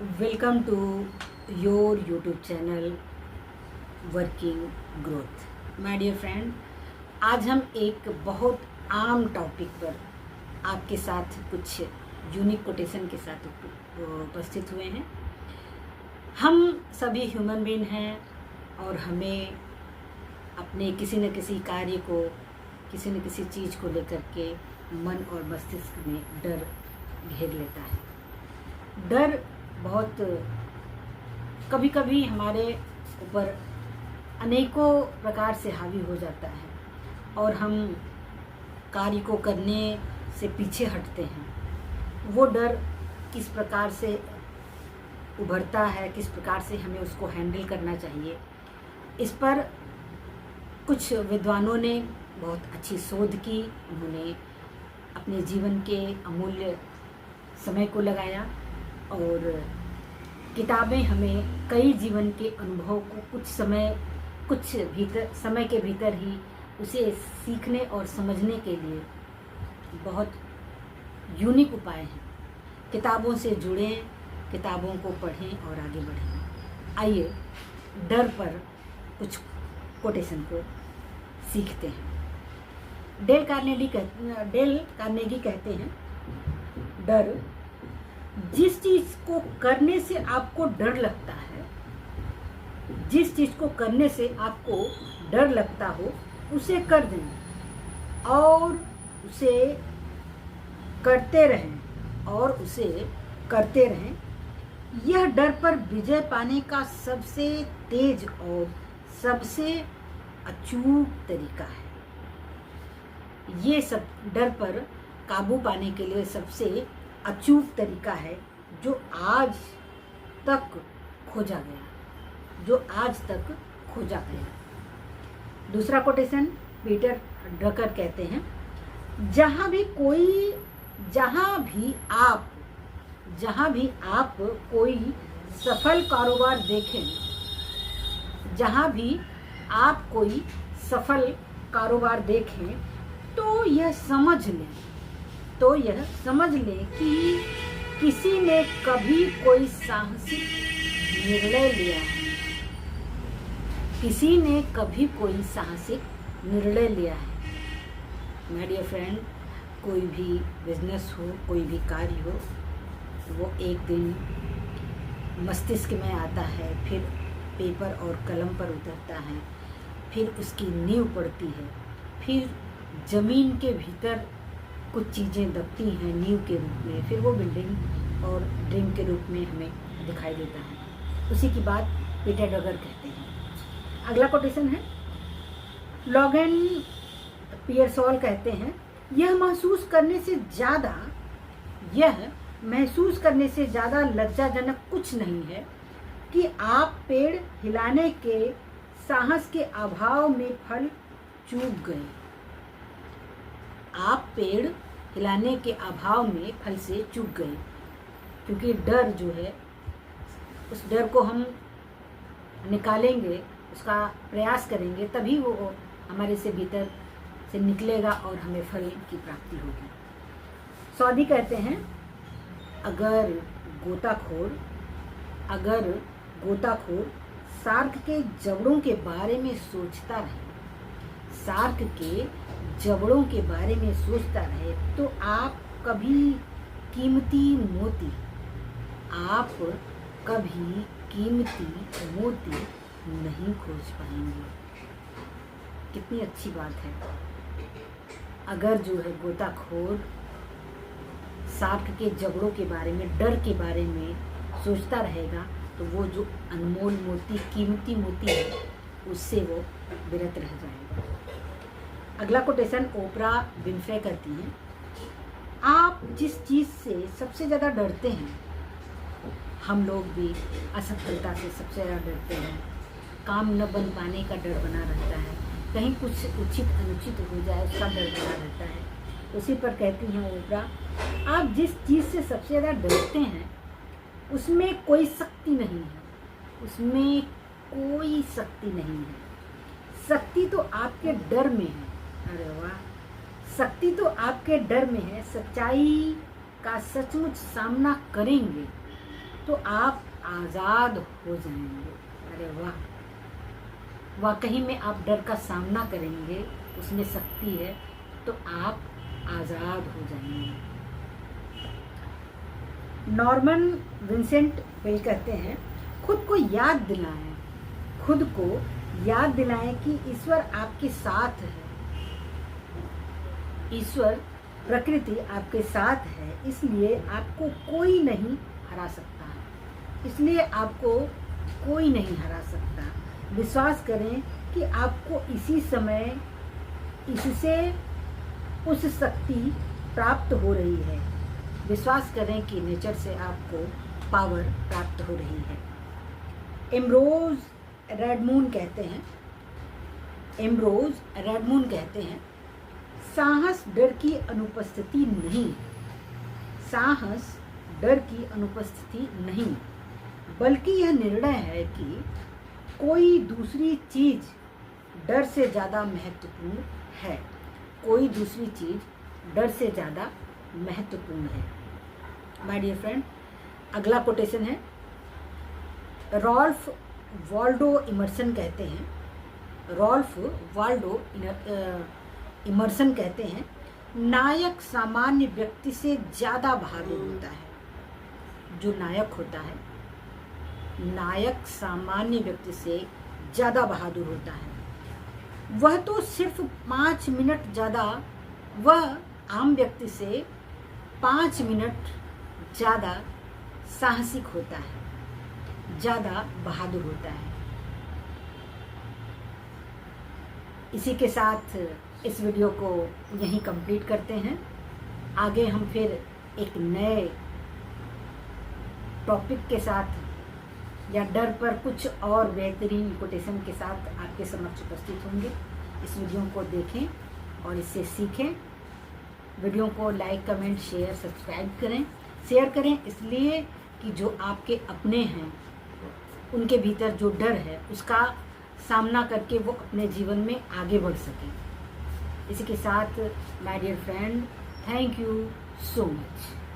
Welcome to your YouTube channel working growth. My dear friend, आज हम एक बहुत आम टॉपिक पर आपके साथ कुछ यूनिक कोटेशन के साथ उपस्थित हुए हैं। हम सभी ह्यूमन बीइंग हैं और हमें अपने किसी न किसी कार्य को, किसी न किसी चीज़ को लेकर के मन और मस्तिष्क में डर घेर लेता है। डर बहुत कभी कभी हमारे ऊपर अनेकों प्रकार से हावी हो जाता है और हम कार्य को करने से पीछे हटते हैं। वो डर किस प्रकार से उभरता है, किस प्रकार से हमें उसको हैंडल करना चाहिए, इस पर कुछ विद्वानों ने बहुत अच्छी शोध की। उन्होंने अपने जीवन के अमूल्य समय को लगाया और किताबें हमें कई जीवन के अनुभव को कुछ समय के भीतर ही उसे सीखने और समझने के लिए बहुत यूनिक उपाय हैं। किताबों से जुड़ें, किताबों को पढ़ें और आगे बढ़ें। आइए डर पर कुछ कोटेशन को सीखते हैं। डेल कार्नेगी कहते हैं, डर जिस चीज़ को करने से आपको डर लगता है, जिस चीज़ को करने से आपको डर लगता हो उसे कर दें और उसे करते रहें और उसे करते रहें। यह डर पर विजय पाने का सबसे तेज और सबसे अचूक तरीका है। ये सब डर पर काबू पाने के लिए सबसे अचूक तरीका है जो आज तक खोजा गया। दूसरा कोटेशन पीटर ड्रकर कहते हैं, जहाँ भी आप कोई सफल कारोबार देखें, जहाँ भी आप कोई सफल कारोबार देखें तो यह समझ लें कि किसी ने कभी कोई साहसिक निर्णय लिया है। माय डियर फ्रेंड, कोई भी बिजनेस हो, कोई भी कार्य हो, वो एक दिन मस्तिष्क में आता है, फिर पेपर और कलम पर उतरता है, फिर उसकी नींव पड़ती है, फिर ज़मीन के भीतर कुछ चीज़ें दबती हैं नींव के रूप में, फिर वो बिल्डिंग और ड्रीम के रूप में हमें दिखाई देता है। उसी की बात पीटर ड्रकर कहते हैं। अगला कोटेशन है, लॉगन पियरसॉल कहते हैं, यह महसूस करने से ज़्यादा लज्जाजनक कुछ नहीं है कि आप पेड़ हिलाने के साहस के अभाव में फल चूक गए। आप पेड़ हिलाने के अभाव में फल से चूक गए, क्योंकि डर जो है, उस डर को हम निकालेंगे, उसका प्रयास करेंगे, तभी वो हमारे से भीतर से निकलेगा और हमें फल की प्राप्ति होगी। सौदी कहते हैं, अगर गोताखोर शार्क के जबड़ों के बारे में सोचता रहे तो आप कभी कीमती मोती नहीं खोज पाएंगे। कितनी अच्छी बात है। अगर जो है गोताखोर शार्क के जबड़ों के बारे में, डर के बारे में सोचता रहेगा तो वो जो अनमोल मोती, कीमती मोती है, उससे वो विरत रह जाएगा। अगला कोटेशन ओपरा विनफ्रे करती हैं, आप जिस चीज़ से सबसे ज़्यादा डरते हैं, हम लोग भी असफलता से सबसे ज़्यादा डरते हैं। काम न बन पाने का डर बना रहता है, कहीं कुछ उचित अनुचित हो जाए उसका डर बना रहता है। उसी पर कहती हैं ओपरा, आप जिस चीज़ से सबसे ज़्यादा डरते हैं उसमें कोई शक्ति नहीं है, शक्ति तो आपके डर में है। अरे वाह, शक्ति तो आपके डर में है। सच्चाई का सचमुच सामना करेंगे तो आप आज़ाद हो जाएंगे। अरे वाह, वाकई में आप डर का सामना करेंगे, उसमें शक्ति है, तो आप आज़ाद हो जाएंगे। नॉर्मन विंसेंट पेल कहते हैं, खुद को याद दिलाएं, खुद को याद दिलाएं कि ईश्वर आपके साथ है, ईश्वर प्रकृति आपके साथ है, इसलिए आपको कोई नहीं हरा सकता है, इसलिए आपको कोई नहीं हरा सकता। विश्वास करें कि आपको इसी समय इससे उस शक्ति प्राप्त हो रही है। विश्वास करें कि नेचर से आपको पावर प्राप्त हो रही है। एम्ब्रोज रेडमून कहते हैं, एम्ब्रोज रेडमून कहते हैं, साहस डर की अनुपस्थिति नहीं, साहस डर की अनुपस्थिति नहीं, बल्कि यह निर्णय है कि कोई दूसरी चीज डर से ज़्यादा महत्वपूर्ण है, कोई दूसरी चीज डर से ज़्यादा महत्वपूर्ण है। माय डियर फ्रेंड, अगला कोटेशन है, रॉल्फ वाल्डो इमर्सन कहते हैं, रॉल्फ वाल्डो इमर्सन कहते हैं, नायक सामान्य व्यक्ति से ज़्यादा बहादुर होता है। जो नायक होता है, नायक सामान्य व्यक्ति से ज़्यादा बहादुर होता है। वह तो सिर्फ 5 मिनट ज़्यादा, वह आम व्यक्ति से 5 मिनट ज़्यादा साहसिक होता है, ज़्यादा बहादुर होता है। इसी के साथ इस वीडियो को यहीं कंप्लीट करते हैं। आगे हम फिर एक नए टॉपिक के साथ या डर पर कुछ और बेहतरीन कोटेशन के साथ आपके समक्ष उपस्थित होंगे। इस वीडियो को देखें और इससे सीखें। वीडियो को लाइक, कमेंट, शेयर, सब्सक्राइब करें, शेयर करें, इसलिए कि जो आपके अपने हैं उनके भीतर जो डर है उसका सामना करके वो अपने जीवन में आगे बढ़ सकें। इसी के साथ my dear friend, thank you so much.